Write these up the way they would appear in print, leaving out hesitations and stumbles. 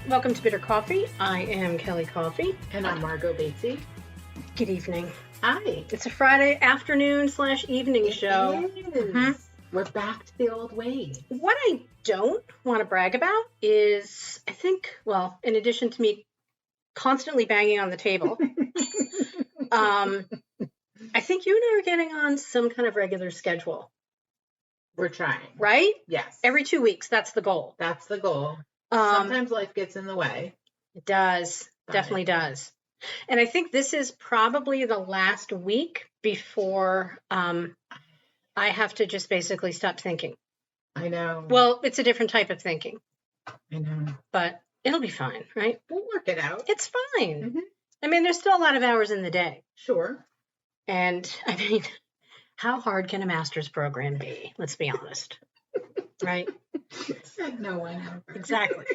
Welcome to Bitter Coffee. I am Kelly Coffee. And I'm Margo Batesy. Good evening. Hi. It's a Friday afternoon/evening show. It is. We're back to the old ways. What I don't want to brag about is, I think, well, in addition to me constantly banging on the table, I think you and I are getting on some kind of regular schedule. We're trying. Right? Yes. Every 2 weeks. That's the goal. That's the goal. Sometimes life gets in the way. It does. Definitely does. And I think this is probably the last week before I have to just basically stop thinking. I know. Well, it's a different type of thinking. I know. But it'll be fine, right? We'll work it out. It's fine. Mm-hmm. I mean, there's still a lot of hours in the day. Sure. And I mean, how hard can a master's program be? Let's be honest. Right? Said no one ever. Exactly.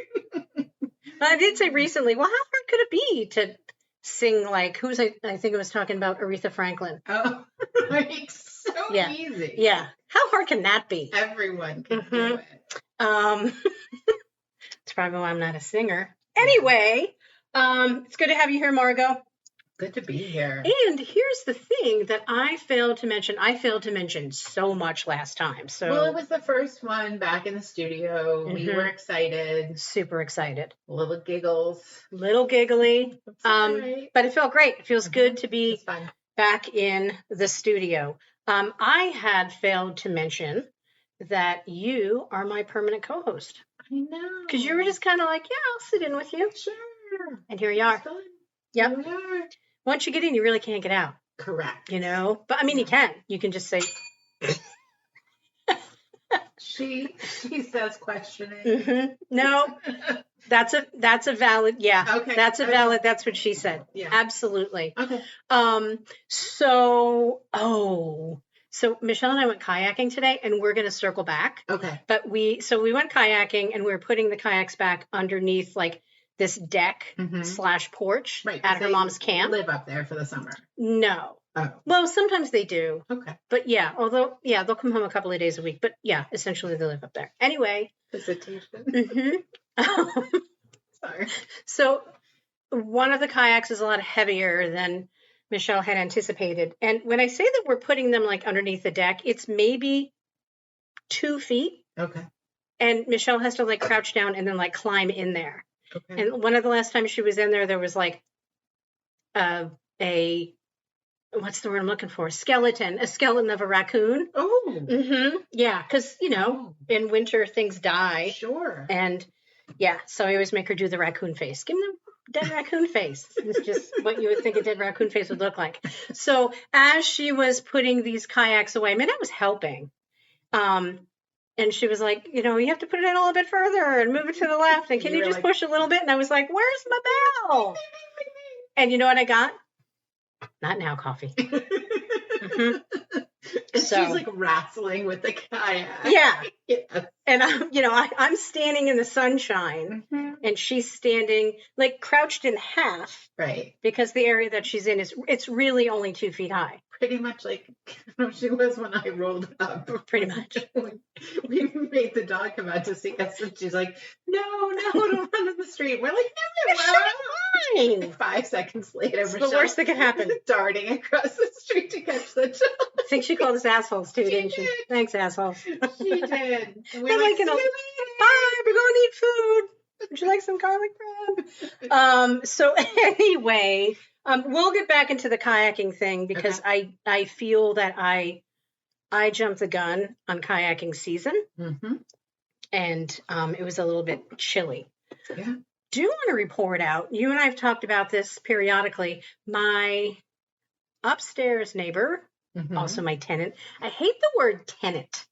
I did say recently, well, how hard could it be to sing like, I think it was talking about Aretha Franklin. Oh, like so easy. Yeah. How hard can that be? Everyone can do it. It's probably why I'm not a singer. Anyway, it's good to have you here, Margo. Good to be here. And here's the thing that I failed to mention. I failed to mention so much last time. So, well, it was the first one back in the studio. We were excited. Super excited. Little giggles. Little giggly. Right. But it felt great. It feels good to be back in the studio. I had failed to mention that you are my permanent co-host. I know. Because you were just kind of like, yeah, I'll sit in with you. Sure. And here you are. Yep. Here we are. Once you get in, you really can't get out. Correct. You know? But I mean, you can. You can just say. She says questioning. Mm-hmm. No, that's a valid. Yeah. Okay. That's a valid. That's what she said. Yeah. Absolutely. Okay. So Michelle and I went kayaking today, and we're going to circle back. Okay. But we went kayaking, and we were putting the kayaks back underneath like this deck / porch at her mom's camp. Live up there for the summer. No. Oh. Well, sometimes they do. Okay. But yeah, they'll come home a couple of days a week. But yeah, essentially they live up there. Anyway. Visitation. Sorry. So one of the kayaks is a lot heavier than Michelle had anticipated. And when I say that we're putting them like underneath the deck, it's maybe 2 feet. Okay. And Michelle has to like crouch down and then like climb in there. Okay. And one of the last times she was in there was like what's the word I'm looking for? A skeleton of a raccoon. Oh. Yeah, because, in winter things die. Sure. And yeah, so I always make her do the raccoon face. Give them dead raccoon face. It's just what you would think a dead raccoon face would look like. So as she was putting these kayaks away, I was helping. And she was like, you have to put it in a little bit further and move it to the left. And can you just push a little bit? And I was like, where's my bell? And you know what I got? Not now, coffee. She's like wrestling with the kayak. Yeah. Yes. And I'm standing in the sunshine and she's standing like crouched in half. Right. Because the area that she's in it's really only 2 feet high. Pretty much like she was when I rolled up. Pretty much. We made the dog come out to see us, and she's like, "No, don't run in the street." We're like, "No, fine." 5 seconds later, it's the worst that could happen. Darting across the street to catch the dog. I think she called us assholes too, didn't she? Thanks, assholes. She did. And we're like, bye. We're going to eat food. Would you like some garlic bread? So anyway. We'll get back into the kayaking thing because I feel that I jumped the gun on kayaking season, and it was a little bit chilly. Yeah. Do want to report out. You and I have talked about this periodically. My upstairs neighbor, also my tenant. I hate the word tenant.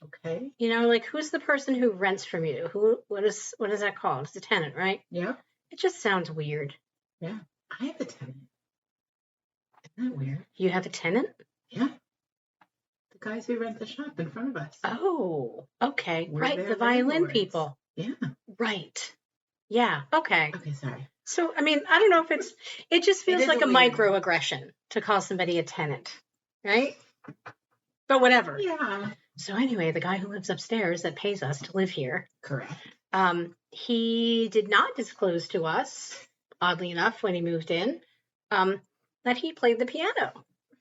Okay. Like who's the person who rents from you? What is that called? It's a tenant, right? Yeah. It just sounds weird. Yeah. I have a tenant. Isn't that weird? You have a tenant? Yeah. The guys who rent the shop in front of us. Oh, okay. Right, the violin people. Yeah. Right. Yeah. Okay. Okay, sorry. So, I don't know if it just feels like a microaggression to call somebody a tenant, right? But whatever. Yeah. So anyway, the guy who lives upstairs that pays us to live here. Correct. He did not disclose to us, oddly enough, when he moved in, that he played the piano.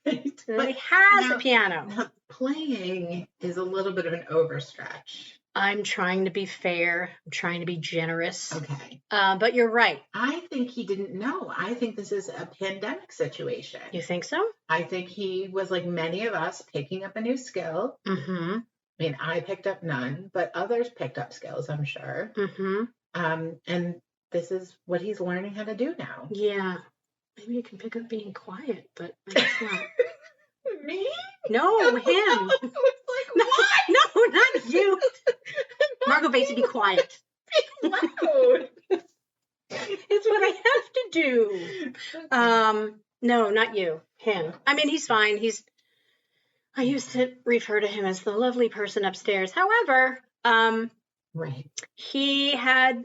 Right. That he has a piano. Now, playing is a little bit of an overstretch. I'm trying to be fair. I'm trying to be generous. Okay. But you're right. I think he didn't know. I think this is a pandemic situation. You think so? I think he was like many of us picking up a new skill. Mm-hmm. I mean, I picked up none, but others picked up skills, I'm sure. Mm-hmm. And this is what he's learning how to do now. Yeah. Maybe you can pick up being quiet, but that's not. Me? No, him. It's like, No, what? no, not you. Margo Basie, be quiet. Loud. It's what I have to do. No, not you. Him. I mean, he's fine. I used to refer to him as the lovely person upstairs. However, Right. he had,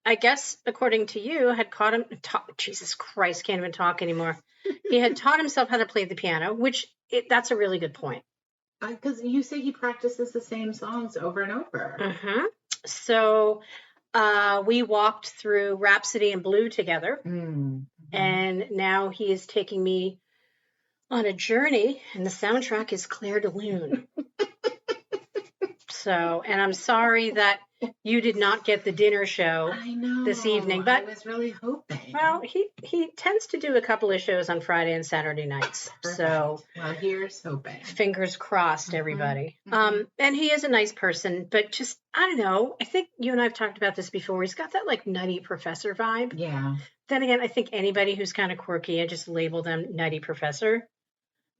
I guess, according to you, had caught him. Jesus Christ, can't even talk anymore. He had taught himself how to play the piano, which that's a really good point. Because you say he practices the same songs over and over. Mm-hmm. So we walked through Rhapsody in Blue together, Mm-hmm. and now he is taking me on a journey, and the soundtrack is Claire de Lune. So, and I'm sorry that you did not get the dinner show this evening, but I was really hoping. Well, he tends to do a couple of shows on Friday and Saturday nights. Perfect. So, well, here's hoping. Fingers crossed, everybody. Mm-hmm. And he is a nice person, but just, I don't know. I think you and I have talked about this before. He's got that like nutty professor vibe. Yeah. Then again, I think anybody who's kind of quirky, I just label them nutty professor.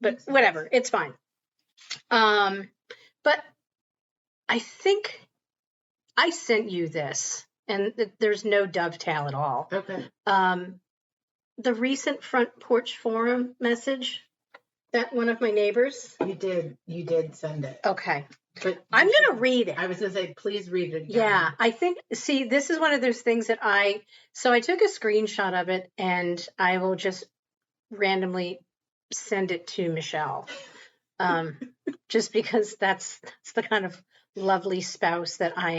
But whatever, it's fine. But I think I sent you this, and there's no dovetail at all. Okay. The recent Front Porch Forum message that one of my neighbors. You did send it. Okay. But I'm going to read it. I was going to say, please read it again. Yeah, I think, see, this is one of those things that I took a screenshot of it, and I will just randomly send it to Michelle. Just because that's the kind of lovely spouse that I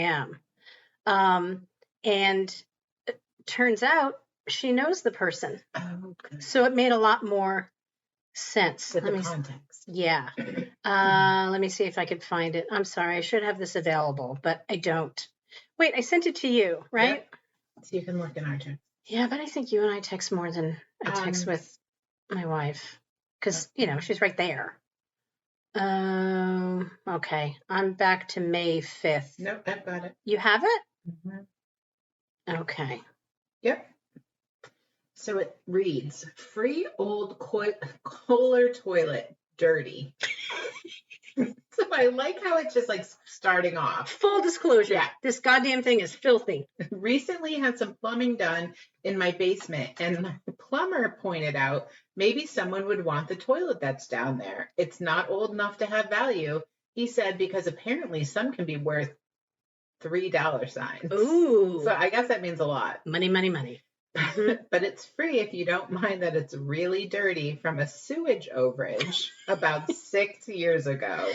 am. And it turns out she knows the person. Oh, good. So it made a lot more sense. With the context. Yeah. Let me see if I could find it. I'm sorry. I should have this available, but I don't. Wait, I sent it to you, right? Yep. So you can look in our text. Yeah, but I think you and I text more than I text with my wife. Because, she's right there. Okay. I'm back to May 5th. Nope, I've got it. You have it? Mm-hmm. Okay. Yep. So it reads, free old Kohler toilet, dirty. So I like how it's just like starting off. Full disclosure. Yeah. This goddamn thing is filthy. Recently had some plumbing done in my basement, and the plumber pointed out maybe someone would want the toilet that's down there. It's not old enough to have value, he said, because apparently some can be worth $3 signs. Ooh. So I guess that means a lot. Money, money, money. But it's free if you don't mind that it's really dirty from a sewage overage about 6 years ago.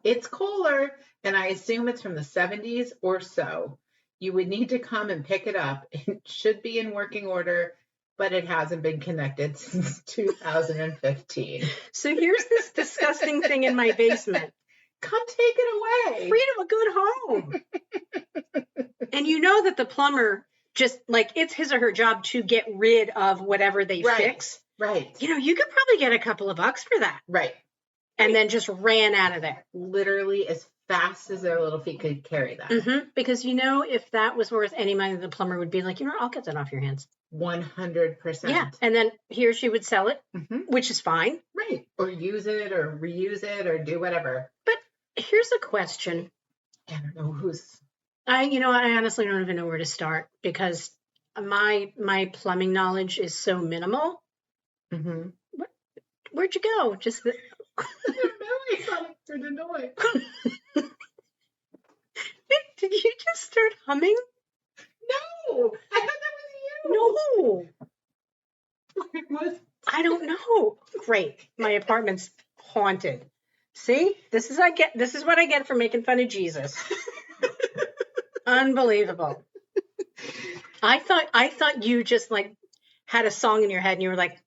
It's Kohler, and I assume it's from the 70s or so. You would need to come and pick it up. It should be in working order, but it hasn't been connected since 2015. So here's this disgusting thing in my basement. Come take it away. Freedom, a good home. And you know that the plumber just, like, it's his or her job to get rid of whatever they fix. Right. You could probably get a couple of bucks for that. Right. And then just ran out of there. Literally as fast as their little feet could carry that. Mm-hmm. Because if that was worth any money, the plumber would be like, I'll get that off your hands. 100%. Yeah. And then he or she would sell it, mm-hmm. which is fine. Right. Or use it or reuse it or do whatever. But here's a question. I don't know who's... I honestly don't even know where to start because my plumbing knowledge is so minimal. Mm-hmm. Where'd you go? Just the... I don't know. I thought I heard a noise. Did you just start humming? No, I thought that was you. No. It was. I don't know. Great. My apartment's haunted. See? This is what I get for making fun of Jesus. Unbelievable. I thought you just like had a song in your head and you were like,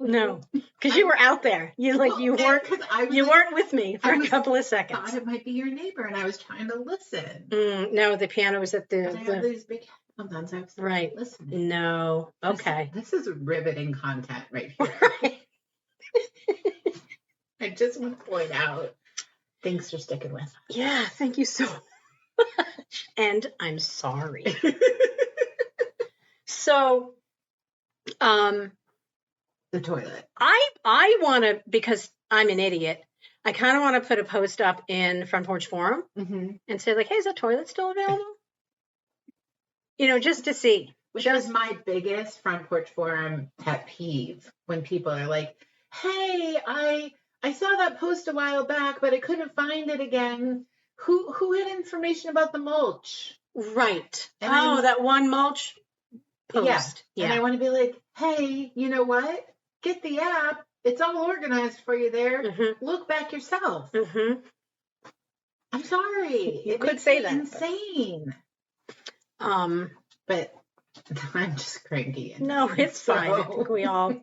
no, because you were out there. You weren't with me for a couple of seconds. I thought it might be your neighbor, and I was trying to listen. No, the piano was at I have these big headphones on, so I was right. listening. No, okay. This is riveting content right here. Right. I just want to point out. Thanks for sticking with us. Yeah, thank you so much. And I'm sorry. So, the toilet. I want to, because I'm an idiot, I kind of want to put a post up in Front Porch Forum and say like, hey, is that toilet still available? Just to see. Which is my biggest Front Porch Forum pet peeve, when people are like, hey, I saw that post a while back, but I couldn't find it again. Who had information about the mulch? Right. And that one mulch post. Yeah. And I want to be like, hey, you know what? Get the app. It's all organized for you there. Look back yourself. I'm sorry. You could say that. Insane. But I'm just cranky. No, it's fine. I think we all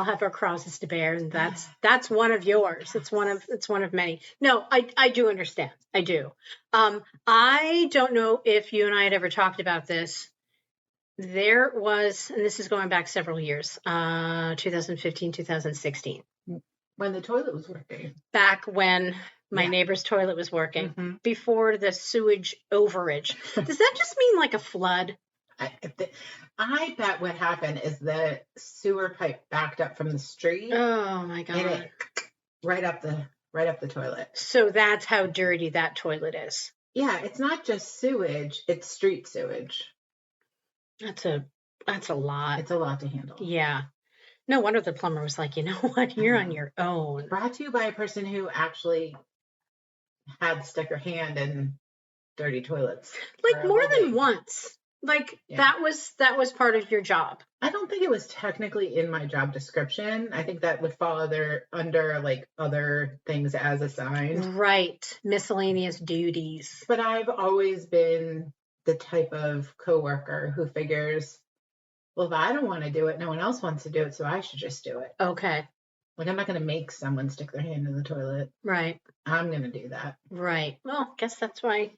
have our crosses to bear, and that's one of yours. It's one of many. No, I do understand. I do. I don't know if you and I had ever talked about this. There was, and this is going back several years, 2015, 2016. When the toilet was working. Back when my neighbor's toilet was working, before the sewage overage. Does that just mean like a flood? I bet what happened is the sewer pipe backed up from the street. Oh my God. And it right up the toilet. So that's how dirty that toilet is. Yeah, it's not just sewage, it's street sewage. That's a lot. It's a lot to handle. Yeah. No wonder the plumber was like, you know what? You're on your own. Brought to you by a person who actually had to stick her hand in dirty toilets. Like more than once. Like that was part of your job. I don't think it was technically in my job description. I think that would fall under like other things as assigned. Right. Miscellaneous duties. But I've always been the type of coworker who figures, well, if I don't want to do it, no one else wants to do it, so I should just do it. Okay. Like, I'm not going to make someone stick their hand in the toilet. Right. I'm going to do that. Right. Well, I guess that's why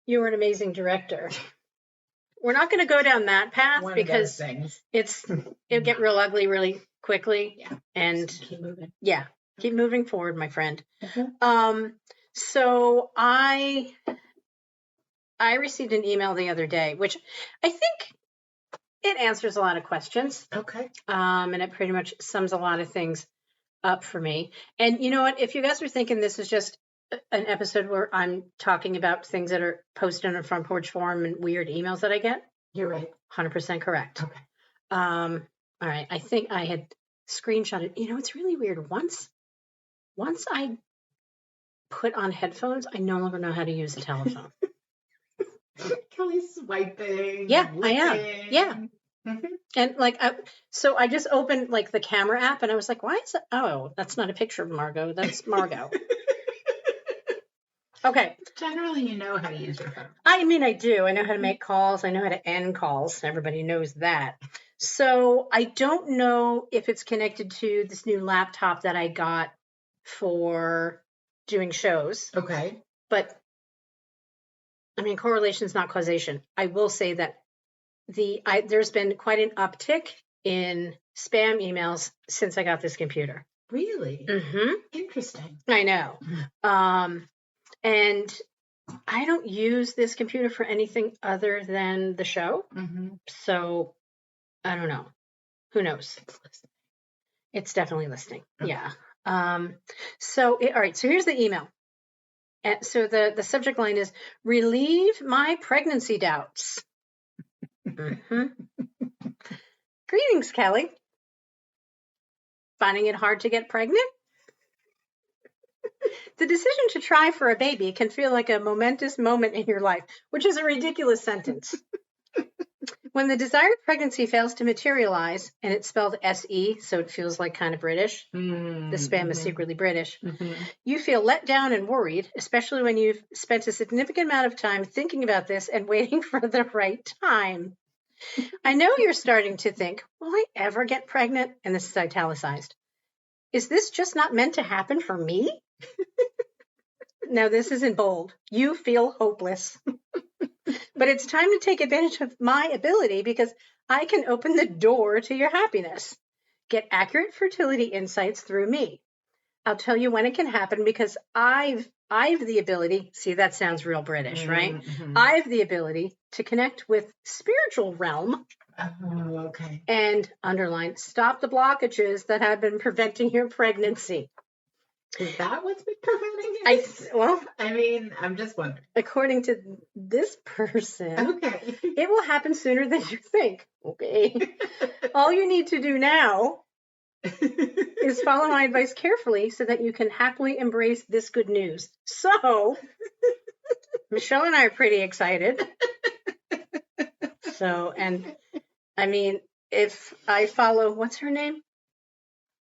you were an amazing director. We're not going to go down that path because it'll get real ugly really quickly. Yeah. And keep moving. Yeah. Keep moving forward, my friend. So I received an email the other day, which I think it answers a lot of questions. Okay. And it pretty much sums a lot of things up for me. And you know what? If you guys are thinking this is just an episode where I'm talking about things that are posted on a Front Porch Forum and weird emails that I get, you're right. 100% correct. Okay. All right. I think I had screenshotted. You know, it's really weird. Once I put on headphones, I no longer know how to use a telephone. Kelly's swiping. Yeah, looking. I am. Yeah. And like, so I just opened like the camera app and I was like, why is it? Oh, that's not a picture of Margo. That's Margo. Okay. Generally, you know how to use your phone. I mean, I do. I know how to make calls. I know how to end calls. Everybody knows that. So I don't know if it's connected to this new laptop that I got for doing shows. Okay. But I mean, correlation is not causation. I will say that there's been quite an uptick in spam emails since I got this computer. Really? Mm-hmm. Interesting. I know. And I don't use this computer for anything other than the show. So I don't know. Who knows? It's definitely listening. Okay. Yeah. All right. So here's the email. And so the subject line is relieve my pregnancy doubts. Greetings, Kelly. Finding it hard to get pregnant? The decision to try for a baby can feel like a momentous moment in your life, which is a ridiculous sentence. When the desired pregnancy fails to materialize, and it's spelled S-E, so it feels like kind of British. The spam is secretly British. You feel let down and worried, especially when you've spent a significant amount of time thinking about this and waiting for the right time. I know you're starting to think, will I ever get pregnant? And this is italicized. Is this just not meant to happen for me? Now, this is in bold. You feel hopeless. But it's time to take advantage of my ability because I can open the door to your happiness. Get accurate fertility insights through me. I'll tell you when it can happen because I've the ability, see, that sounds real British, right? I've the ability to connect with spiritual realm. Oh, okay. And underline, stop the blockages that have been preventing your pregnancy. Is that what's been preventing it? I mean, I'm just wondering. According to this person, okay, it will happen sooner than you think. Okay. All you need to do now is follow my advice carefully so that you can happily embrace this good news. So, Michelle and I are pretty excited. So, and I mean, if I follow, what's her name?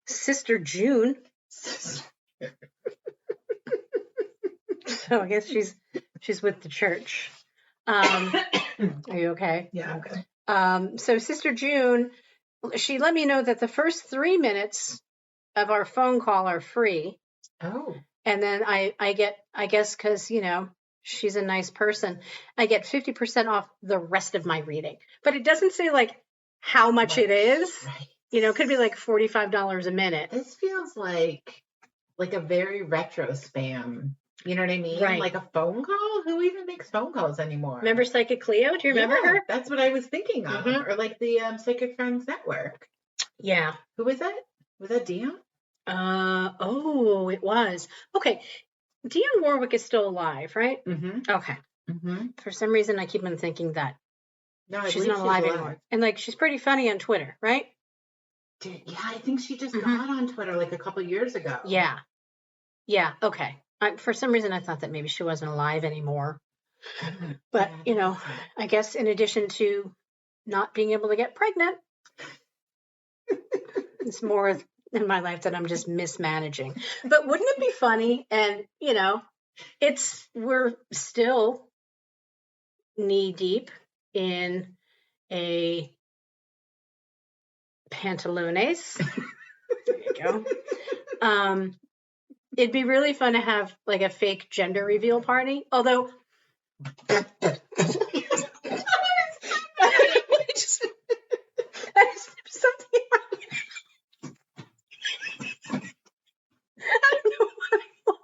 Sister June. So I guess she's with the church. Are you okay? Yeah, okay. So Sister June, she let me know that the first 3 minutes of our phone call are free. Oh. And then I get, I guess because, you know, she's a nice person, I get 50% off the rest of my reading. But it doesn't say like how much it is. Right. You know, it could be like $45 a minute. This feels like a very retro spam. You know what I mean? Right. Like a phone call? Who even makes phone calls anymore? Remember Psychic Cleo? Do you remember her? That's what I was thinking of. Or like the Psychic Friends Network. Yeah. Who was that? Was that Dion? Oh, it was. Okay. Dionne Warwick is still alive, right? Okay. For some reason, I keep on thinking that. No, she's not alive anymore. And like, she's pretty funny on Twitter, right? Dude, yeah, I think she just got on Twitter like a couple years ago. Yeah. Yeah. Okay. For some reason, I thought that maybe she wasn't alive anymore. But, you know, I guess in addition to not being able to get pregnant, it's more in my life that I'm just mismanaging. But wouldn't it be funny? And, you know, we're still knee deep in a pantalones. There you go. It'd be really fun to have like a fake gender reveal party. Although I snipped something out. I don't know what it was.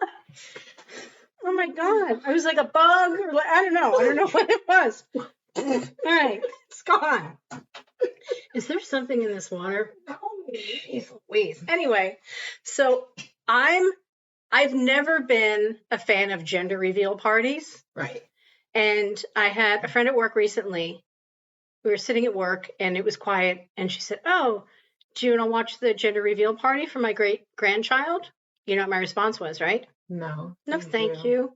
Oh my God. I was like a bug or like, I don't know what it was. All right. It's gone. Is there something in this water? No. Jeez Louise. Anyway, so I've never been a fan of gender reveal parties. Right. And I had a friend at work recently. We were sitting at work and it was quiet. And she said, oh, do you want to watch the gender reveal party for my great grandchild? You know what my response was, right? No. No, thank you.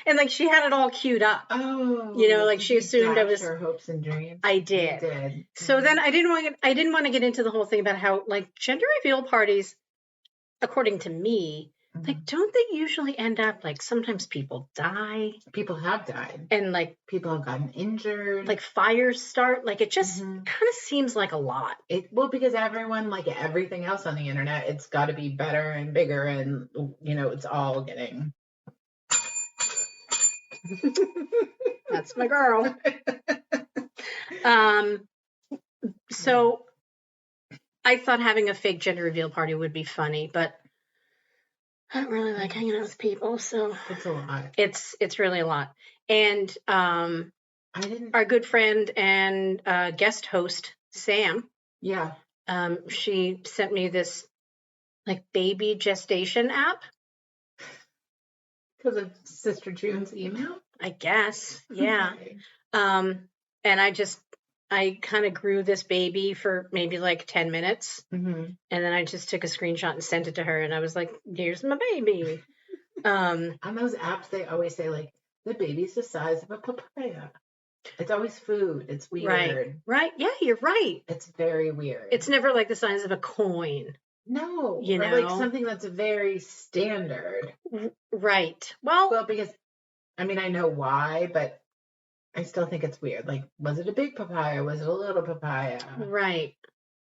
And like she had it all queued up. Oh. You know, like she assumed I was her hopes and dreams. I did. You did. So then I didn't want to get into the whole thing about how like gender reveal parties, according to me, like, don't they usually end up like sometimes people die? People have died. And like people have gotten injured. Like fires start. Like it just kind of seems like a lot. Well, because everyone, like everything else on the internet, it's got to be better and bigger. And, you know, it's all getting. That's my girl. So I thought having a fake gender reveal party would be funny, but I don't really like hanging out with people, so it's a lot. It's really a lot. And our good friend and guest host Sam, she sent me this like baby gestation app because of Sister June's email, I guess. Yeah. Okay. And I kind of grew this baby for maybe like 10 minutes. And then I just took a screenshot and sent it to her. And I was like, here's my baby. On those apps, they always say like, the baby's the size of a papaya. It's always food. It's weird. Right. Yeah, you're right. It's very weird. It's never like the size of a coin. No. You or know? like something that's very standard. Right. Well, because, I mean, I know why, but I still think it's weird. Like, was it a big papaya? Was it a little papaya? Right.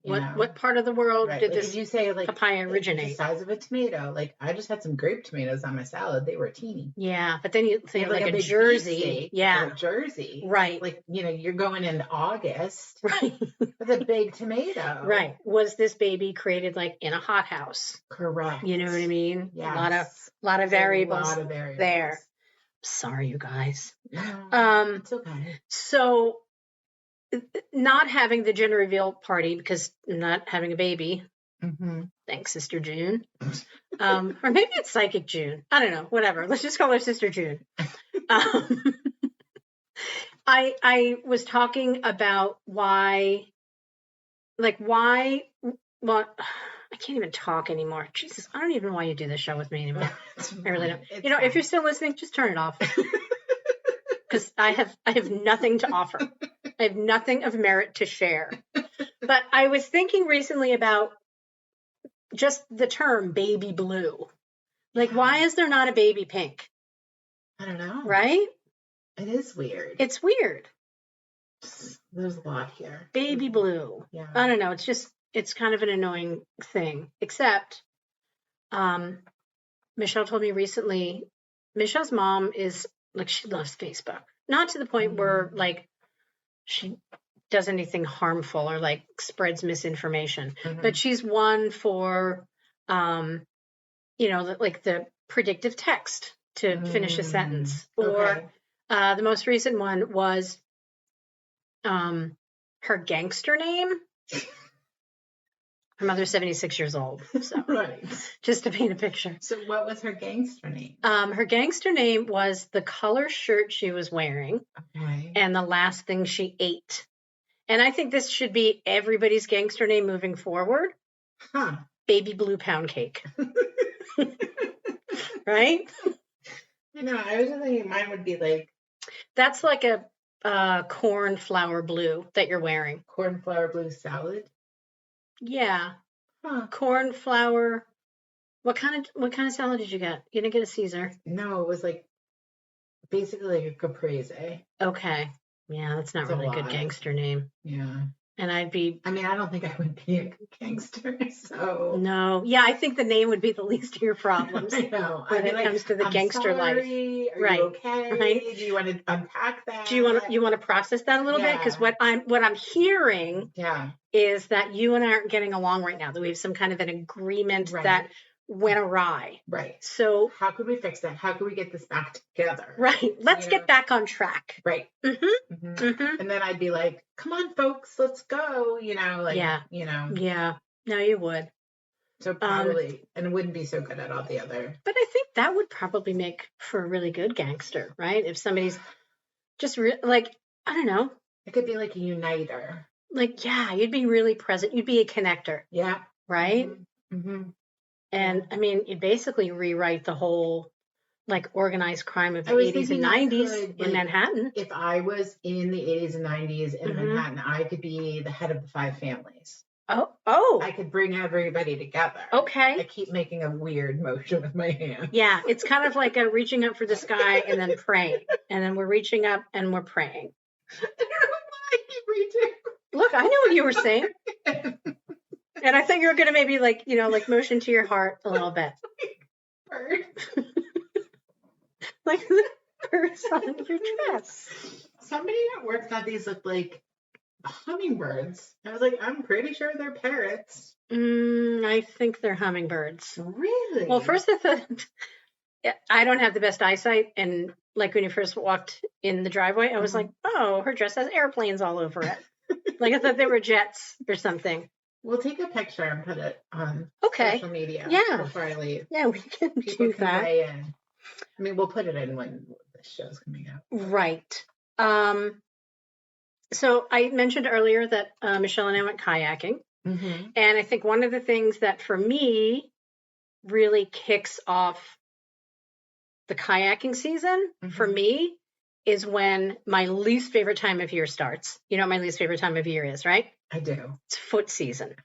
You know? What part of the world Right. did Like, this if you say, like, papaya the originate? size of a tomato. Like, I just had some grape tomatoes on my salad. They were teeny. Yeah, but then you They think have like a big Jersey. beefsteak Yeah. or a Jersey. Right. Like, you're going into August Right. with a big tomato. Right. Was this baby created like in a hothouse? Correct. You know what I mean? Yes. A lot of variables. A lot of variables. There. Sorry, you guys. It's okay. So not having the gender reveal party because I'm not having a baby. Mm-hmm. Thanks, Sister June. Or maybe it's Psychic June. I don't know. Whatever. Let's just call her Sister June. I was talking about why, well, I can't even talk anymore. Jesus, I don't even know why you do this show with me anymore. I really don't. It's if you're still listening, just turn it off. Because I have nothing to offer. I have nothing of merit to share. But I was thinking recently about just the term baby blue. Like, why is there not a baby pink? I don't know. Right? It is weird. It's weird. There's a lot here. Baby blue. Yeah. I don't know. It's kind of an annoying thing. Except, Michelle told me recently, Michelle's mom is like, she loves Facebook. Not to the point where like she does anything harmful or like spreads misinformation. But she's one for, like the predictive text to finish a sentence. Or the most recent one was her gangster name. Her mother's 76 years old. So right. Just to paint a picture. So what was her gangster name? Her gangster name was the color shirt she was wearing and the last thing she ate. And I think this should be everybody's gangster name moving forward. Huh. Baby blue pound cake. Right? I was thinking mine would be like... That's like a cornflower blue that you're wearing. Cornflower blue salad? Yeah. Huh. Cornflower. What kind of salad did you get? You didn't get a Caesar. No, it was like basically like a caprese. Okay. Yeah, that's not really a good gangster name. Yeah. And I don't think I would be a good gangster, so... No. Yeah, I think the name would be the least of your problems. I know. When it comes to the gangster life. Are you okay? Right. Do you want to unpack that? Do you want to process that a little bit? Because what I'm hearing is that you and I aren't getting along right now, that we have some kind of an agreement that went awry. Right. So how could we fix that? How could we get this back together? Right. Let's get back on track. Right. And then I'd be like, come on, folks, let's go. Yeah. No, you would. So probably, and it wouldn't be so good at all the other. But I think that would probably make for a really good gangster, right? If somebody's just like, I don't know. It could be like a uniter. Like, yeah, you'd be really present. You'd be a connector. Yeah. Right? And I mean, you basically rewrite the whole like organized crime of the 80s and 90s in Manhattan. If I was in the 80s and 90s in Manhattan, I could be the head of the 5 families. Oh. I could bring everybody together. Okay. I keep making a weird motion with my hand. Yeah, it's kind of like a reaching up for the sky and then praying. And then we're reaching up and we're praying. I don't know why I keep reaching. Look, I know what you were saying. And I thought you were going to maybe like motion to your heart a little bit. Bird. Like the birds on your dress. Somebody at work thought these looked like hummingbirds. I was like, I'm pretty sure they're parrots. I think they're hummingbirds. Really? Well, first I thought, I don't have the best eyesight. And like when you first walked in the driveway, I was like, oh, her dress has airplanes all over it. Like I thought they were jets or something. We'll take a picture and put it on social media before I leave. Yeah, we can do that. Weigh in. I mean, we'll put it in when the show's coming out. Right. So I mentioned earlier that Michelle and I went kayaking. And I think one of the things that for me really kicks off the kayaking season for me is when my least favorite time of year starts. You know what my least favorite time of year is, right? I do. It's foot season.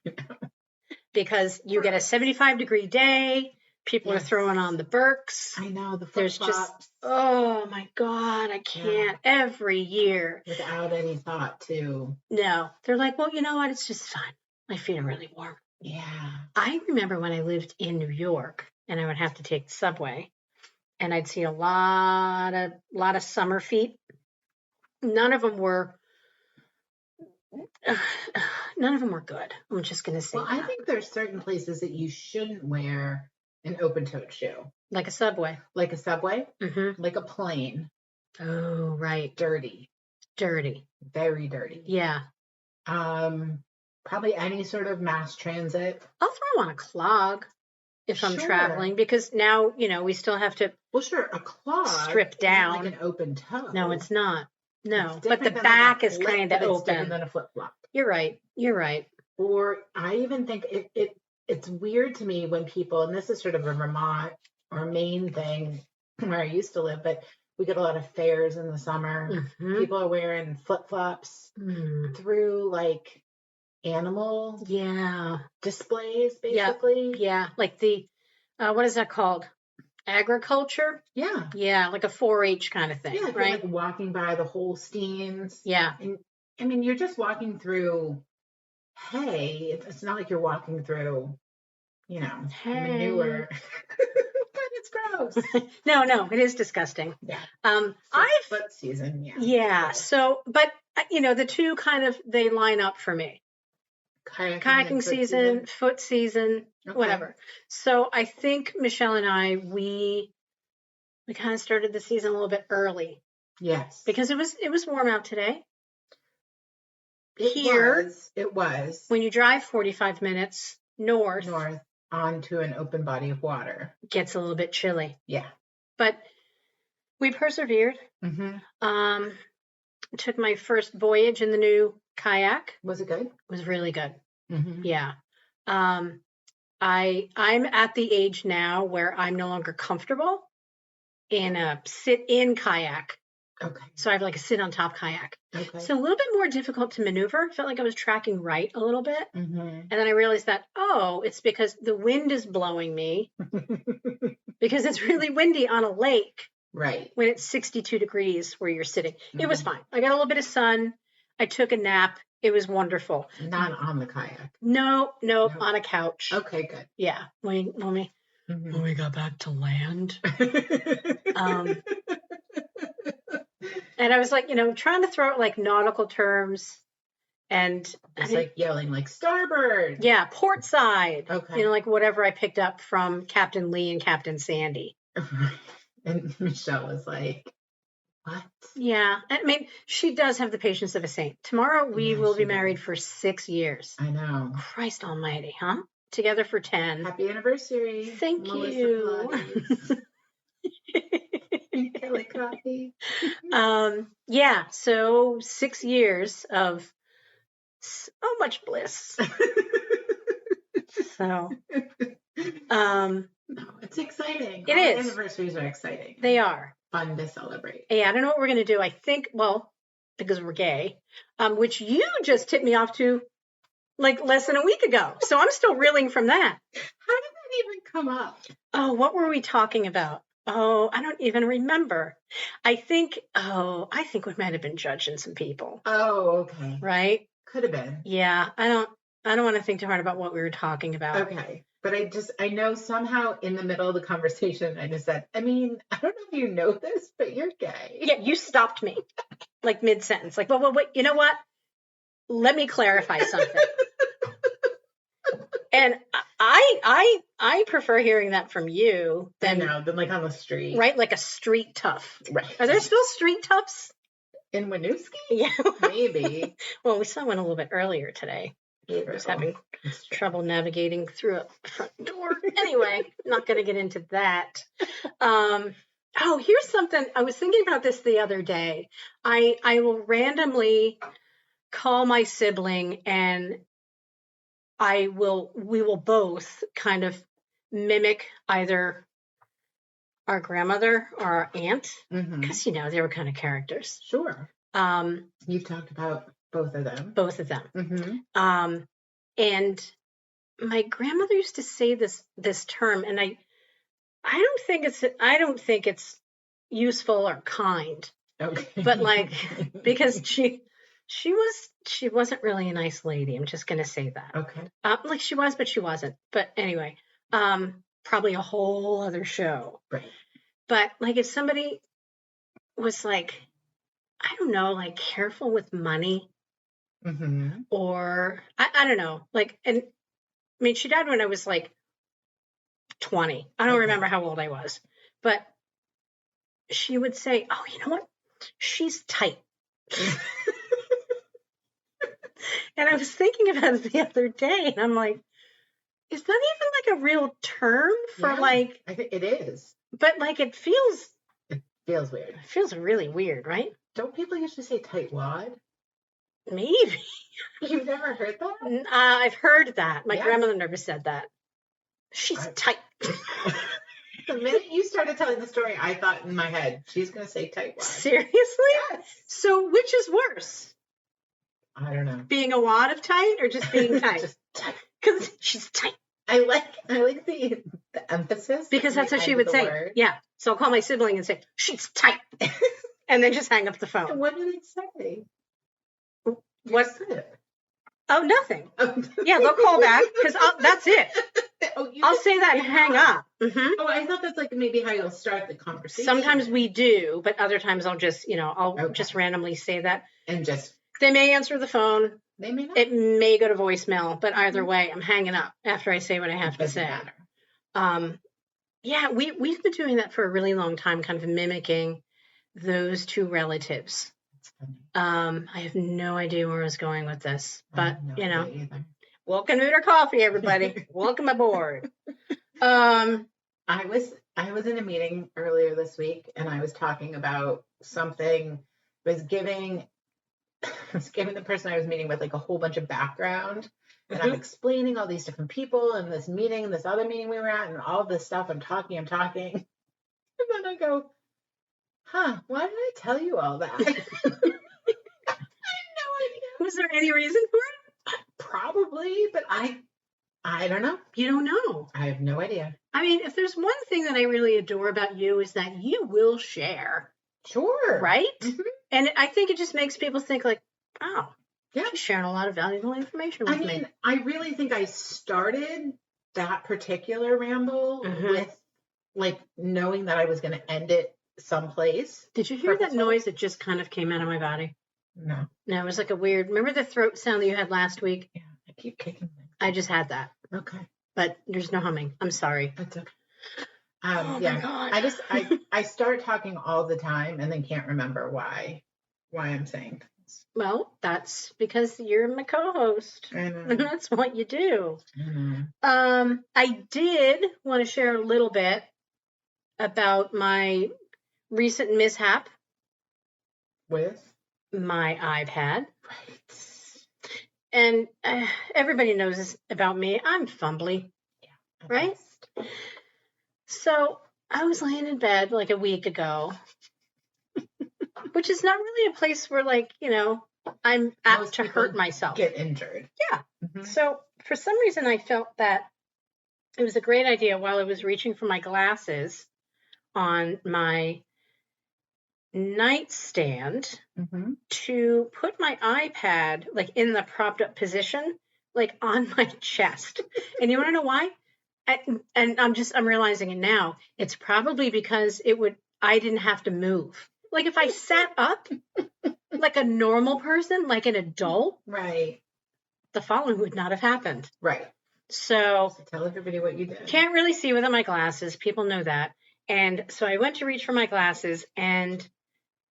Because you get a 75-degree day. People are throwing on the Birks. I know, the There's flip-flops. just, oh my God, I can't. Every year. Without any thought, too. No. They're like, well, you know what? It's just fun. My feet are really warm. Yeah. I remember when I lived in New York and I would have to take the subway and I'd see a lot of summer feet. None of them were good. I'm just going to say Well, that. I think there's certain places that you shouldn't wear an open-toed shoe. Like a subway. Like a subway, Mm-hmm. like a plane. Oh, right. Dirty. Very dirty. Yeah. Probably any sort of mass transit. I'll throw on a clog if I'm Sure. traveling because now, we still have to Well, sure, a clog strip down. isn't like an open toe. No, it's not. No, It's but the different than back like a is flip, kind but of it's different open. than a flip-flop. You're right. Or I even think it's weird to me when people, and this is sort of a Vermont or Maine thing where I used to live, but we get a lot of fairs in the summer. Mm-hmm. People are wearing flip-flops through like animal displays, basically. Yeah, like the, what is that called? Agriculture? Yeah. Yeah, like a 4-H kind of thing, Yeah, if right? you're like walking by the Holsteins. Yeah. And I mean, you're just walking through hay. It's not like you're walking through, manure. But it's gross. No, it is disgusting. Yeah. Foot season, yeah. Yeah. So, but the two kind of, they line up for me. Kayaking season, foot season, whatever. So I think Michelle and I, we kind of started the season a little bit early. Yes. Because it was warm out today. It was. When you drive 45 minutes north onto an open body of water, it gets a little bit chilly. Yeah. But we persevered. Mm-hmm. Took my first voyage in the new kayak. Was it good? It was really good. Mm-hmm. Yeah. I'm at the age now where I'm no longer comfortable in a sit-in kayak. Okay. So I have like a sit-on-top kayak. Okay. So a little bit more difficult to maneuver. Felt like I was tracking right a little bit. Mm-hmm. And then I realized that, it's because the wind is blowing me because it's really windy on a lake. Right. When it's 62 degrees where you're sitting. Mm-hmm. It was fine. I got a little bit of sun. I took a nap. It was wonderful. Not on the kayak. No, on a couch. Okay, good. Yeah. When we got back to land. And I was like, trying to throw out like nautical terms and it's like yelling like starboard. Yeah, port side. Okay. Like whatever I picked up from Captain Lee and Captain Sandy. And Michelle was like, what? Yeah. I mean, she does have the patience of a saint. Tomorrow we will be married for 6 years. I know. Christ almighty, huh? Together for 10. Happy anniversary. Thank you. Kelly coffee. Yeah. So 6 years of so much bliss. So, it's exciting. It is. Anniversaries are exciting. They are. Fun to celebrate. Yeah, I don't know what we're going to do. I think, because we're gay, which you just tipped me off to like less than a week ago. So I'm still reeling from that. How did that even come up? Oh, what were we talking about? Oh, I don't even remember. I think we might have been judging some people. Oh, okay. Right? Could have been. Yeah, I don't want to think too hard about what we were talking about. Okay. But I know somehow in the middle of the conversation, I just said, I don't know if you know this, but you're gay. Yeah, you stopped me like mid-sentence. Like, well, wait, you know what? Let me clarify something. And I prefer hearing that from you than like on the street. Right, like a street tough. Right. Are there still street toughs? In Winooski? Yeah. Maybe. Well, we saw one a little bit earlier today. He was having trouble navigating through a front door. Anyway, not going to get into that. Here's something. I was thinking about this the other day. I will randomly call my sibling and we will both kind of mimic either our grandmother or our aunt, Mm-hmm. because, you know, they were kind of characters. Sure. You've talked about both of them. Both of them. Mm-hmm. And my grandmother used to say this term, and I don't think it's useful or kind. Okay. But like, because she wasn't really a nice lady. I'm just gonna say that. Okay. Like she was, but she wasn't. But anyway, probably a whole other show. Right. But like, if somebody was like, I don't know, like careful with money, Mm-hmm. or I don't know, like, and I mean, she died when I was like 20. I don't remember how old I was, but she would say, "Oh, you know what? She's tight." And I was thinking about it the other day, and I'm like, is that even like a real term for like? I think it is. But like, it feels weird. It feels really weird, right? Don't people usually say tightwad? Maybe. You've never heard that? I've heard that. My grandmother never said that. She's tight. The minute you started telling the story, I thought in my head, she's going to say tightwad. Seriously? Yes. So which is worse? I don't know. Being a wad of tight or just being tight? Just tight. Because she's tight. I like the emphasis. Because that's what she would say. Word. Yeah. So I'll call my sibling and say, she's tight. And then just hang up the phone. And what did it say? What? Oh, nothing. Yeah, they'll call back because that's it. I'll say that and hang up. Mm-hmm. Oh, I thought that's like maybe how you'll start the conversation. Sometimes we do, but other times I'll just, just randomly say that. And just. They may answer the phone. They may not. It may go to voicemail, but either way, I'm hanging up after I say what I have to say. Matter. Yeah, we've been doing that for a really long time, kind of mimicking those two relatives. I have no idea where I was going with this, but welcome to our coffee, everybody. Welcome aboard. I was in a meeting earlier this week, and I was talking about something. I was giving the person I was meeting with like a whole bunch of background, and I'm explaining all these different people and this meeting, this other meeting we were at, and all this stuff. I'm talking, and then I go, "Huh? Why did I tell you all that?" Was there any reason for it? Probably, but I don't know. You don't know. I have no idea. I mean, if there's one thing that I really adore about you is that you will share. Sure. Right? Mm-hmm. And I think it just makes people think like, oh, yeah, she's sharing a lot of valuable information with me. I really think I started that particular ramble with like knowing that I was going to end it someplace. Did you hear that noise that just kind of came out of my body? No. No, it was like a weird, remember the throat sound that you had last week? Yeah, I keep kicking things. I just had that. Okay. But there's no humming. I'm sorry. That's okay. Oh my God. I start talking all the time and then can't remember why I'm saying things. Well, that's because you're my co-host. I know. And that's what you do. I did want to share a little bit about my recent mishap with my iPad. Right. And everybody knows this about me. I'm fumbly. Yeah. Right? So I was laying in bed like a week ago, which is not really a place where, like, I'm apt to hurt myself. Get injured. Yeah. Mm-hmm. So for some reason, I felt that it was a great idea while I was reaching for my glasses on my nightstand to put my iPad like in the propped up position, like on my chest. And you want to know why? And I'm realizing it now. It's probably because I didn't have to move. Like if I sat up like a normal person, like an adult, right, the following would not have happened. Right. So tell everybody what you did. Can't really see without my glasses. People know that. And so I went to reach for my glasses, and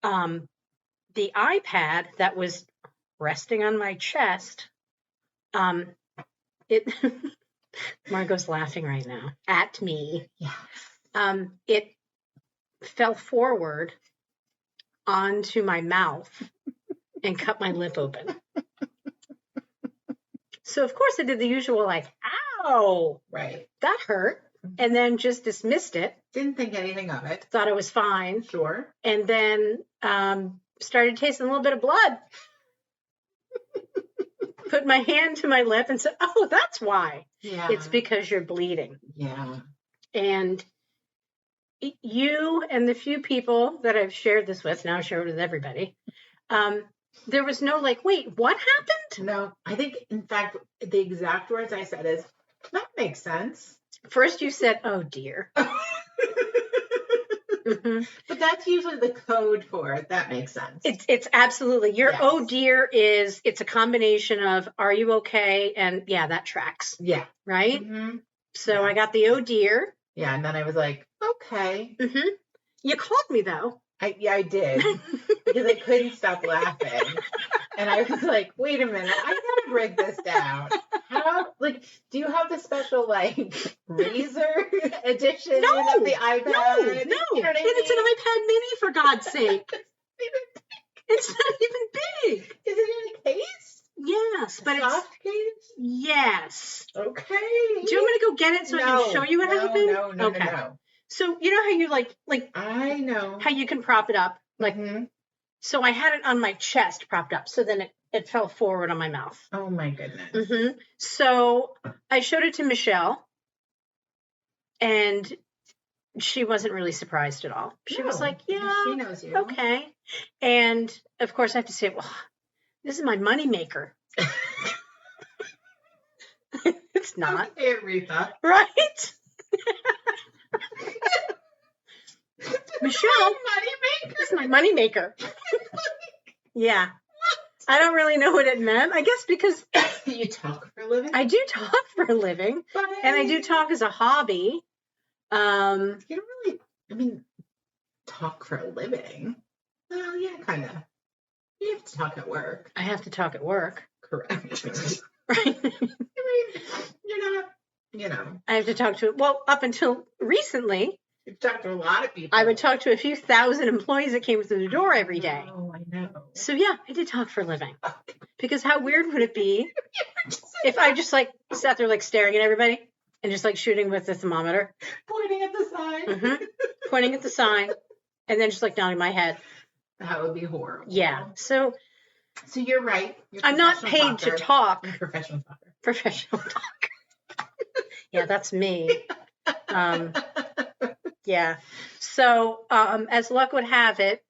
the iPad that was resting on my chest, Margo's laughing right now at me. Yeah. It fell forward onto my mouth and cut my lip open. So of course I did the usual like, ow. Right. That hurt. and then just dismissed it. Didn't think anything of it. Thought it was fine. Sure. And then started tasting a little bit of blood. Put my hand to my lip and said, oh, that's why. Yeah. It's because you're bleeding. Yeah. And you and the few people that I've shared this with, now I share it with everybody, there was no like, wait, what happened? No, I think, in fact, the exact words I said is, that makes sense. First you said, oh, dear. Mm-hmm. But that's usually the code for it. That makes sense. It's absolutely. Your Yes. oh, dear it's a combination of, are you okay? And yeah, that tracks. Yeah. Right? Mm-hmm. So Yeah. I got the oh, dear. Yeah, and then I was like, okay. Mm-hmm. You called me, though. I did. Because I couldn't stop laughing. And I was like, wait a minute, I gotta break this down. How, like, do you have the special, like, Razor edition No, of the iPad? No. You know what I And it's an mean? iPad mini, for God's sake. It's not even big. Is it in a case? Yes, but Soft case? yes. Okay. Do you want me to go get it so I can show you what happened? No, okay. no. So you know how you like I know. how you can prop it up? Like, Mhm. so I had it on my chest propped up, so then it fell forward on my mouth. Oh my goodness. Mm-hmm. So I showed it to Michelle, and she wasn't really surprised at all. She was No, like, because yeah, she knows you. okay. And of course I have to say, well, this is my moneymaker. It's not. Okay, Aretha. Right? Michelle, Moneymaker. this is my moneymaker. Yeah. I don't really know what it meant. I guess because You talk for a living? I do talk for a living, But and I do talk as a hobby. You don't really, I mean, talk for a living. Well, yeah, kind of. You have to talk at work. I have to talk at work. Correct. Right? I mean, you're not, you know, I have to talk to, well, up until recently, you've talked to a lot of people. I would talk to a few thousand employees that came through the door every day. Oh, I know. So yeah, I did talk for a living. Okay. Because how weird would it be if I just like sat there like staring at everybody and just like shooting with the thermometer, Pointing at the sign. Mhm. Pointing at the sign, and then just like nodding my head. That would be horrible. Yeah. So So you're right. You're I'm not paid professional to talker. talk. You're a professional talker. Professional talk. Yeah, that's me. Yeah. So as luck would have it,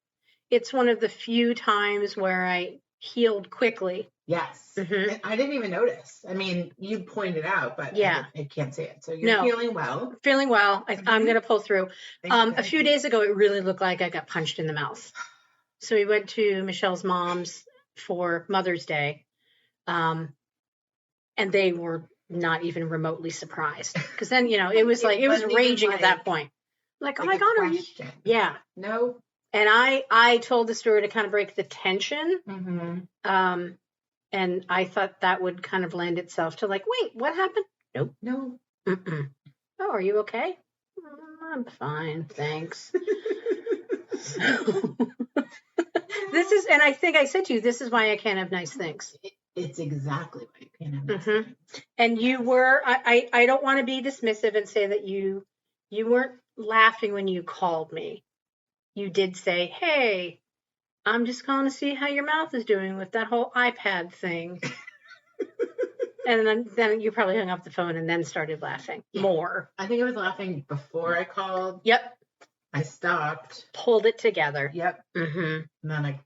it's one of the few times where I healed quickly. Yes. Mhm. I didn't even notice. I mean, you pointed out, but Yeah. I can't see it. So you're No. feeling well. Feeling well. I'm going to pull through. Thank A few days ago, it really looked like I got punched in the mouth. So we went to Michelle's mom's for Mother's Day, and they were not even remotely surprised. Because then, you know, it was like, it was wasn't even raging at that like- point. Like, oh Like my a God, are you? question. Yeah. No. And I told the story to kind of break the tension. Mm-hmm. And I thought that would kind of lend itself to like, wait, what happened? Nope. No. Mm-mm. Oh, are you okay? I'm fine, thanks. This is, and I think I said to you, this is why I can't have nice things. It's exactly what you can have. Nice Mhm. things. And you were, I don't want to be dismissive and say that you weren't laughing when you called me. You did say, hey, I'm just calling to see how your mouth is doing with that whole iPad thing. And then you probably hung up the phone and then started laughing more. I think I was laughing before I called. Yep. I stopped. Pulled it together. Yep. Mm-hmm. And then I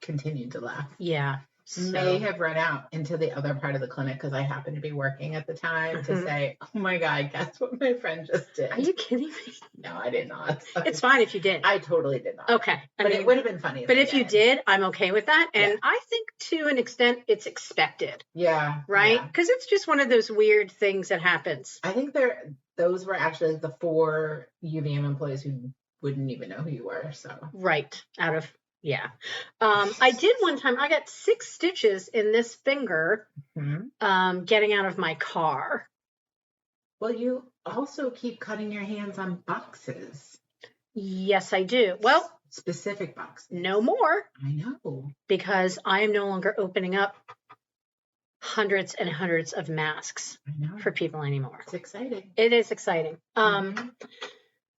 continued to laugh. Yeah. May have run out into the other part of the clinic because I happened to be working at the time to Mhm. say, oh my God, guess what my friend just did? Are you kidding me? No, I did not. It's fine if you did. I totally did not. Okay. But it would have been funny. But if you did, I'm okay with that. And Yeah. I think to an extent it's expected, Yeah. right? Yeah. Because it's just one of those weird things that happens. I think those were actually the 4 UVM employees who wouldn't even know who you were. So Right. Yeah. I did one time, I got 6 stitches in this finger getting out of my car. Well, you also keep cutting your hands on boxes. Yes, I do. Well, Specific boxes. no more I know. because I am no longer opening up hundreds and hundreds of masks I know. for people anymore. It's exciting. It is exciting. Mhm.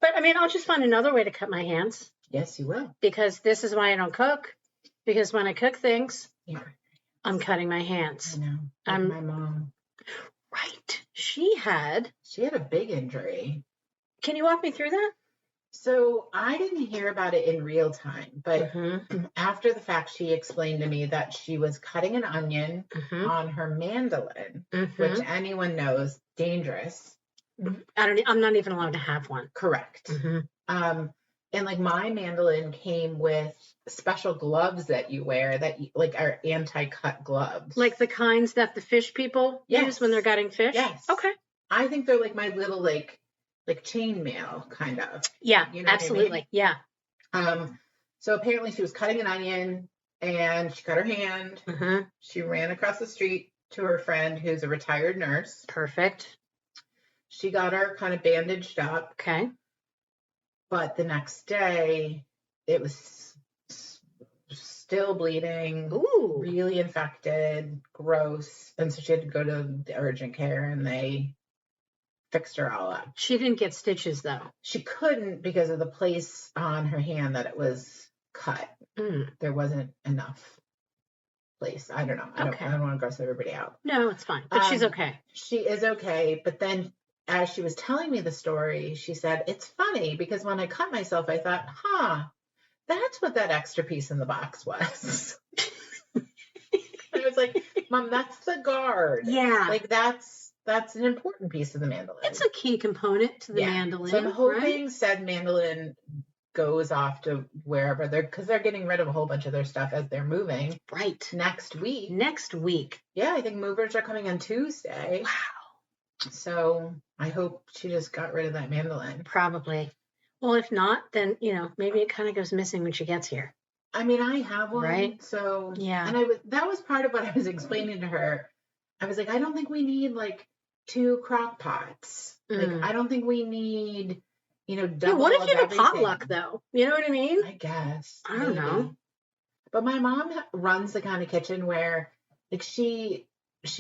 But I mean, I'll just find another way to cut my hands. Yes, you will. Because this is why I don't cook. Because when I cook things, Yeah. I'm cutting my hands. I know. Like my mom. Right. She had a big injury. Can you walk me through that? So I didn't hear about it in real time, but after the fact, she explained to me that she was cutting an onion on her mandolin, which anyone knows, dangerous. I'm not even allowed to have one. Correct. And like my mandolin came with special gloves that you wear that like are anti-cut gloves. Like the kinds that the fish people use when they're gutting fish? Yes. Okay. I think they're like my little like chainmail kind of. Yeah, you know absolutely. What I mean? Yeah. So apparently she was cutting an onion and she cut her hand. She ran across the street to her friend who's a retired nurse. Perfect. She got her kind of bandaged up. Okay. But the next day it was still bleeding. Ooh. Really infected, gross. And so she had to go to the urgent care and they fixed her all up. She didn't get stitches though. She couldn't because of the place on her hand that it was cut. There wasn't enough place. I don't know. I don't want to gross everybody out. No, it's fine. But she's okay. She is okay. But then as she was telling me the story, she said, it's funny because when I cut myself, I thought, that's what that extra piece in the box was. I was like, Mom, that's the guard. Yeah. Like that's an important piece of the mandolin. It's a key component to the mandolin. So I'm hoping said mandolin goes off to wherever because they're getting rid of a whole bunch of their stuff as they're moving. Right. Next week. Yeah, I think movers are coming on Tuesday. Wow. So I hope she just got rid of that mandolin. Probably. Well, if not, then, maybe it kind of goes missing when she gets here. I mean, I have one. Right. So, yeah. And that was part of what I was explaining to her. I was like, I don't think we need like 2 crock pots. Like, I don't think we need, double. What if you have everything. A potluck though? You know what I mean? I guess. I don't know. But my mom runs the kind of kitchen where like she's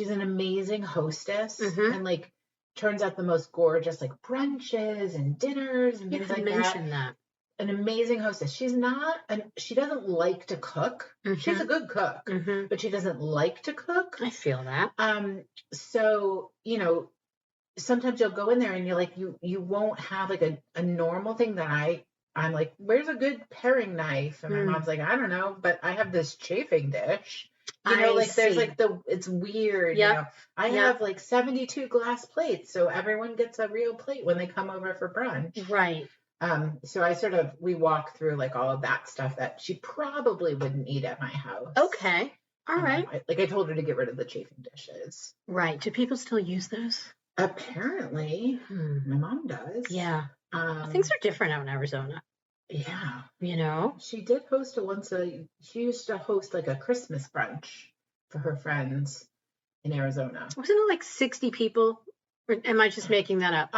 an amazing hostess and like turns out the most gorgeous like brunches and dinners and things like that. An amazing hostess. She doesn't like to cook. She's a good cook, but she doesn't like to cook. I feel that. So, sometimes you'll go in there and you're like, you won't have like a normal thing that I'm like, where's a good paring knife? And my mom's like, I don't know, but I have this chafing dish. There's like it's weird. Yep. I have like 72 glass plates. So everyone gets a real plate when they come over for brunch. Right. So we walk through like all of that stuff that she probably wouldn't eat at my house. Okay. All right. I told her to get rid of the chafing dishes. Right. Do people still use those? Apparently. My mom does. Yeah. Things are different out in Arizona. Yeah. She did host she used to host like a Christmas brunch for her friends in Arizona. Wasn't it like 60 people? Or am I just making that up?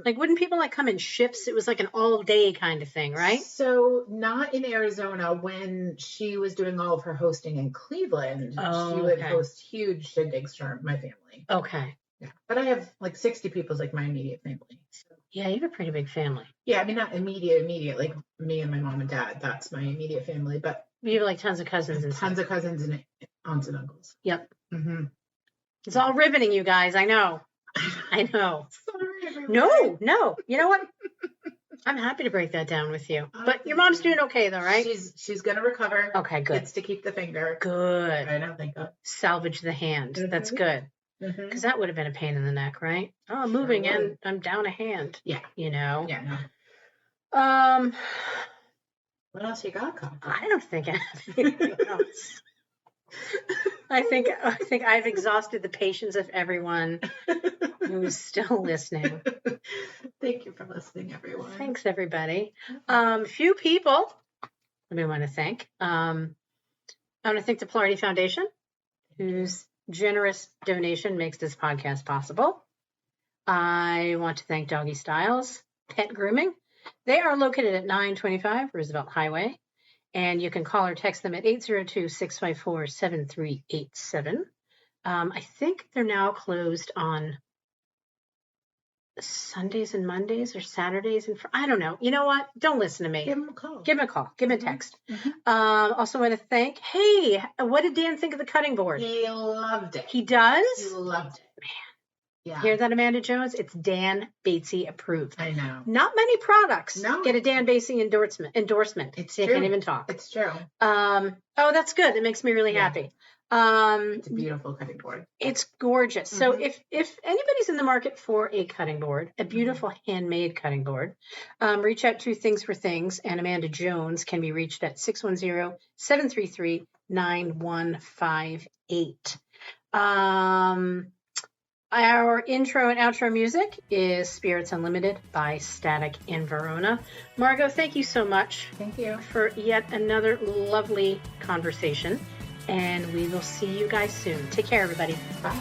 Like, wouldn't people like come in shifts? It was like an all day kind of thing, right? So not in Arizona. When she was doing all of her hosting in Cleveland, she would host huge shindigs for my family. Okay. Yeah. But I have like 60 people as like my immediate family. So. Yeah, you have a pretty big family. Yeah, I mean, not immediate, like me and my mom and dad. That's my immediate family. But you have like tons of cousins and tons of cousins and aunts and uncles. Yep. It's all riveting, you guys. I know. I know. Sorry, everyone. No. You know what? I'm happy to break that down with you. But your mom's doing okay, though, right? She's gonna recover. Okay, good. It's to keep the finger. Good. I don't think so. Salvage the hand. That's good. Because that would have been a pain in the neck, right? Oh, I'm moving and I'm down a hand. Yeah. Yeah. No. What else you got, Coffee? I don't think I have anything else. I think I've exhausted the patience of everyone who's still listening. Thank you for listening, everyone. Thanks, everybody. Few people I want to thank. I want to thank the Polarity Foundation, whose generous donation makes this podcast possible. I want to thank Doggy Styles Pet Grooming. They are located at 925 Roosevelt Highway, and you can call or text them at 802-654-7387. I think they're now closed on Sundays and Mondays or Saturdays and I don't know. You know what? Don't listen to me. Give him a call. Give him a call. Give him a text. Mm-hmm. Also want to thank. Hey, what did Dan think of the cutting board? He loved it. He does? He loved it. Man. Yeah. Hear that, Amanda Jones? It's Dan Batesy approved. I know. Not many products get a Dan Batesy endorsement. It's true. I can't even talk. It's true. Oh, that's good. It makes me really happy. It's a beautiful cutting board. It's gorgeous. So if anybody's in the market for a cutting board, a beautiful handmade cutting board, reach out to Things for Things, and Amanda Jones can be reached at 610-733-9158. Our intro and outro music is Spirits Unlimited by Static in Verona. Margo, thank you so much. Thank you. For yet another lovely conversation. And we will see you guys soon. Take care, everybody. Bye.